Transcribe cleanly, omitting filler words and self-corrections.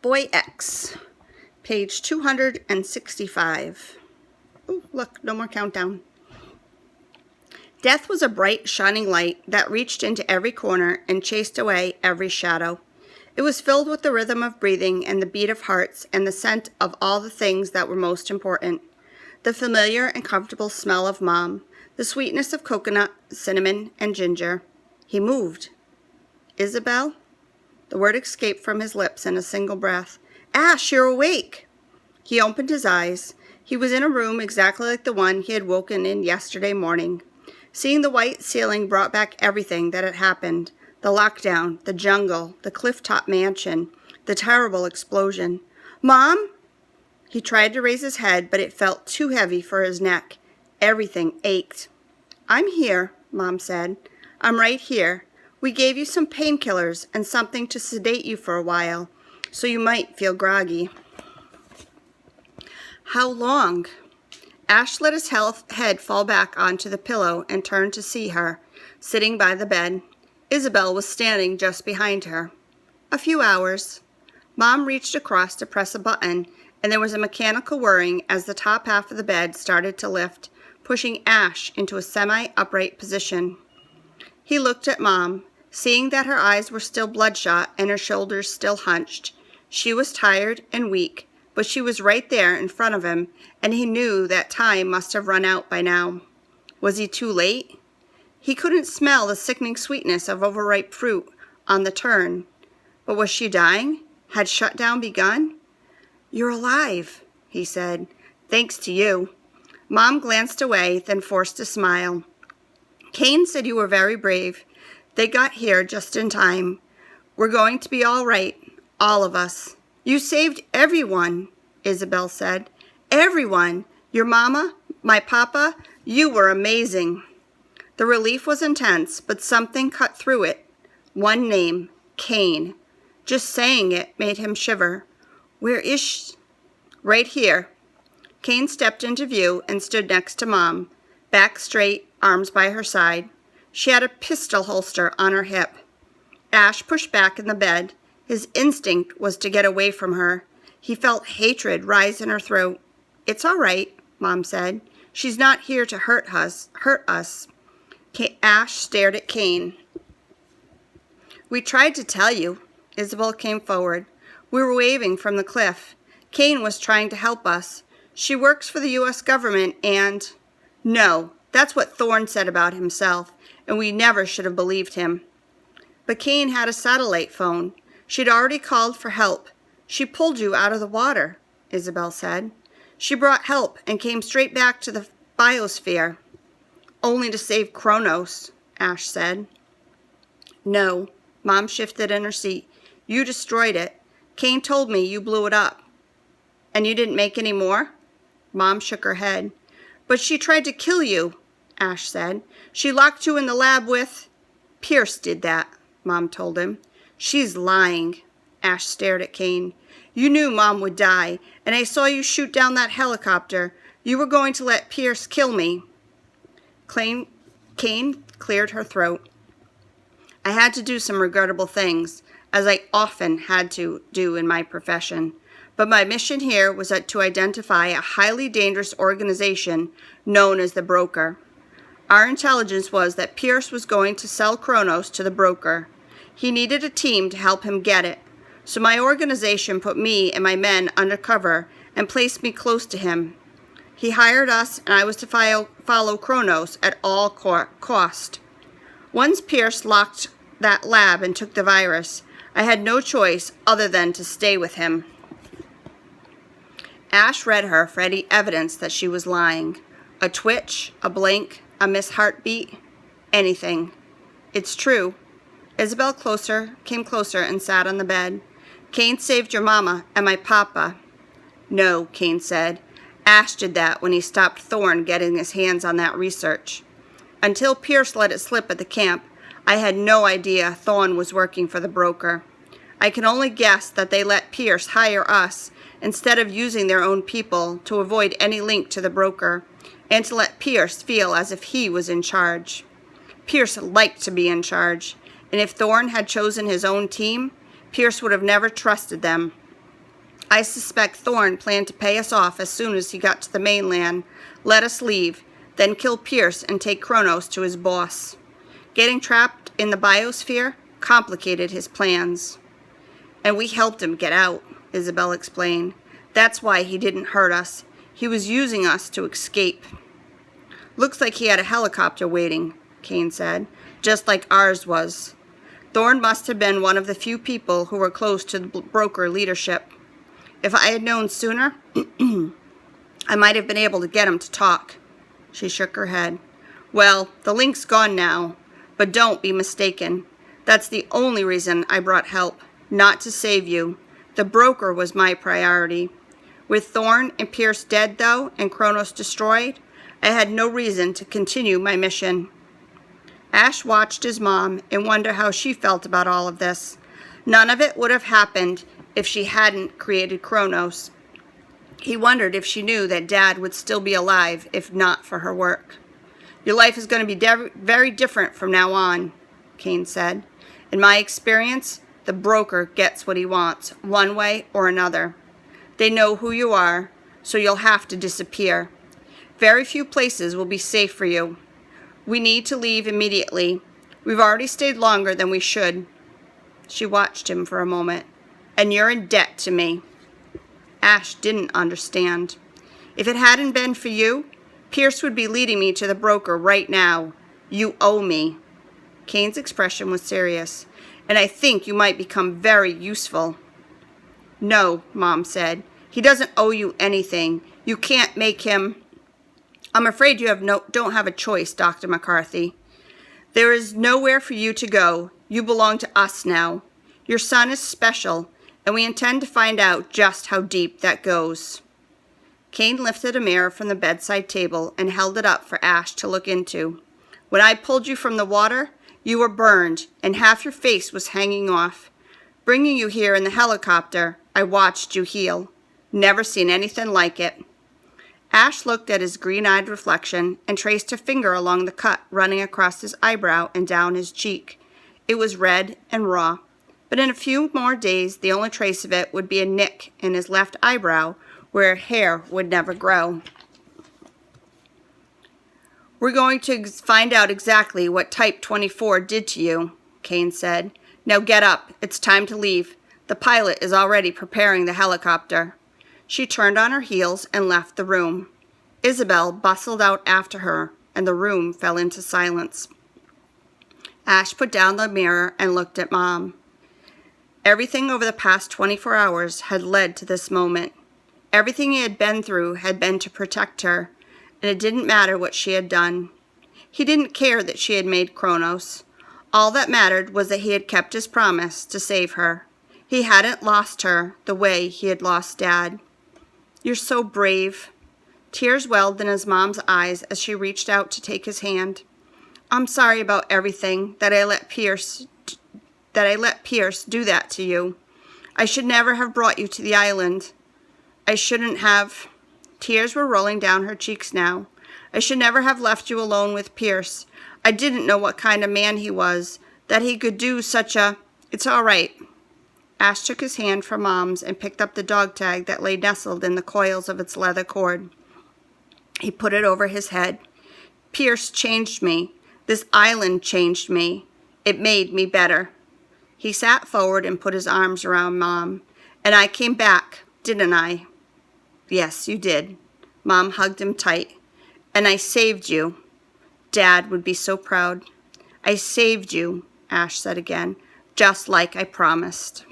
Boy X, page 265. Oh, look, no more countdown. Death was a bright, shining light that reached into every corner and chased away every shadow. It was filled with the rhythm of breathing and the beat of hearts and the scent of all the things that were most important. The familiar and comfortable smell of Mom, the sweetness of coconut, cinnamon, and ginger. He moved. Isabel? The word escaped from his lips in a single breath. Ash, you're awake! He opened his eyes. He was in a room exactly like the one he had woken in yesterday morning. Seeing the white ceiling brought back everything that had happened. The lockdown, the jungle, the cliff-top mansion, the terrible explosion. Mom? He tried to raise his head, but it felt too heavy for his neck. Everything ached. I'm here, Mom said. I'm right here. We gave you some painkillers and something to sedate you for a while, so you might feel groggy. How long? Ash let his head fall back onto the pillow and turned to see her, sitting by the bed. Isabel was standing just behind her. A few hours. Mom reached across to press a button, and there was a mechanical whirring as the top half of the bed started to lift, pushing Ash into a semi-upright position. He looked at Mom, seeing that her eyes were still bloodshot and her shoulders still hunched. She was tired and weak, but she was right there in front of him, and he knew that time must have run out by now. Was he too late? He couldn't smell the sickening sweetness of overripe fruit on the turn. But was she dying? Had shutdown begun? You're alive, he said. Thanks to you. Mom glanced away, then forced a smile. Kane said you were very brave. They got here just in time. We're going to be all right, all of us. You saved everyone, Isabel said. Everyone. Your mama, my papa, you were amazing. The relief was intense, but something cut through it. One name, Kane. Just saying it made him shiver. Where is she? Right here. Kane stepped into view and stood next to Mom, back straight, arms by her side. She had a pistol holster on her hip. Ash pushed back in the bed. His instinct was to get away from her. He felt hatred rise in her throat. It's all right, Mom said. She's not here to hurt us. Ash stared at Kane. We tried to tell you. Isabel came forward. We were waving from the cliff. Kane was trying to help us. She works for the U.S. government and... No, that's what Thorne said about himself, and we never should have believed him. But Kane had a satellite phone. She'd already called for help. She pulled you out of the water, Isabel said. She brought help and came straight back to the biosphere. Only to save Kronos, Ash said. No, Mom shifted in her seat. You destroyed it. Kane told me you blew it up. And you didn't make any more? Mom shook her head. But she tried to kill you, Ash said. She locked you in the lab with... Pierce did that, Mom told him. She's lying. Ash stared at Kane. You knew Mom would die, and I saw you shoot down that helicopter. You were going to let Pierce kill me. Kane cleared her throat. I had to do some regrettable things, as I often had to do in my profession. But my mission here was to identify a highly dangerous organization known as the Broker. Our intelligence was that Pierce was going to sell Kronos to the Broker. He needed a team to help him get it. So my organization put me and my men undercover and placed me close to him. He hired us, and I was to follow Kronos at all cost. Once Pierce locked that lab and took the virus, I had no choice other than to stay with him. Ash read her for any evidence that she was lying. A twitch, a blink, a missed heartbeat, anything. It's true. Isabel came closer and sat on the bed. Kane saved your mama and my papa. No, Kane said. Ash did that when he stopped Thorne getting his hands on that research. Until Pierce let it slip at the camp, I had no idea Thorne was working for the Broker. I can only guess that they let Pierce hire us instead of using their own people to avoid any link to the Broker, and to let Pierce feel as if he was in charge. Pierce liked to be in charge, and if Thorne had chosen his own team, Pierce would have never trusted them. I suspect Thorn planned to pay us off as soon as he got to the mainland, let us leave, then kill Pierce and take Kronos to his boss. Getting trapped in the biosphere complicated his plans. And we helped him get out, Isabel explained. That's why he didn't hurt us. He was using us to escape. Looks like he had a helicopter waiting, Kane said, just like ours was. Thorn must have been one of the few people who were close to the broker leadership. If I had known sooner, I might have been able to get him to talk. She shook her head. Well, the link's gone now, but don't be mistaken. That's the only reason I brought help, not to save you. The broker was my priority. With Thorn and Pierce dead, though, and Kronos destroyed, I had no reason to continue my mission. Ash watched his mom and wondered how she felt about all of this. None of it would have happened if she hadn't created Kronos. He wondered if she knew that Dad would still be alive if not for her work. Your life is going to be very different from now on, Kane said. In my experience, the broker gets what he wants, one way or another. They know who you are, so you'll have to disappear. Very few places will be safe for you. We need to leave immediately. We've already stayed longer than we should. She watched him for a moment. And you're in debt to me. Ash didn't understand. If it hadn't been for you, Pierce would be leading me to the broker right now. You owe me. Kane's expression was serious. And I think you might become very useful. No, Mom said. He doesn't owe you anything. You can't make him... I'm afraid you don't have a choice, Dr. McCarthy. There is nowhere for you to go. You belong to us now. Your son is special, and we intend to find out just how deep that goes. Kane lifted a mirror from the bedside table and held it up for Ash to look into. When I pulled you from the water, you were burned, and half your face was hanging off. Bringing you here in the helicopter, I watched you heal. Never seen anything like it. Ash looked at his green-eyed reflection and traced a finger along the cut running across his eyebrow and down his cheek. It was red and raw, but in a few more days the only trace of it would be a nick in his left eyebrow where hair would never grow. We're going to find out exactly what Type 24 did to you, Kane said. Now get up. It's time to leave. The pilot is already preparing the helicopter. She turned on her heels and left the room. Isabel bustled out after her, and the room fell into silence. Ash put down the mirror and looked at Mom. Everything over the past 24 hours had led to this moment. Everything he had been through had been to protect her, and it didn't matter what she had done. He didn't care that she had made Kronos. All that mattered was that he had kept his promise to save her. He hadn't lost her the way he had lost Dad. You're so brave. Tears welled in his mom's eyes as she reached out to take his hand. I'm sorry about everything, that I let Pierce do that to you. I should never have brought you to the island. I shouldn't have. Tears were rolling down her cheeks now. I should never have left you alone with Pierce. I didn't know what kind of man he was, that he could do such a... It's all right. Ash took his hand from Mom's and picked up the dog tag that lay nestled in the coils of its leather cord. He put it over his head. Pierce changed me. This island changed me. It made me better. He sat forward and put his arms around Mom. And I came back, didn't I? Yes, you did. Mom hugged him tight. And I saved you. Dad would be so proud. I saved you, Ash said again, just like I promised.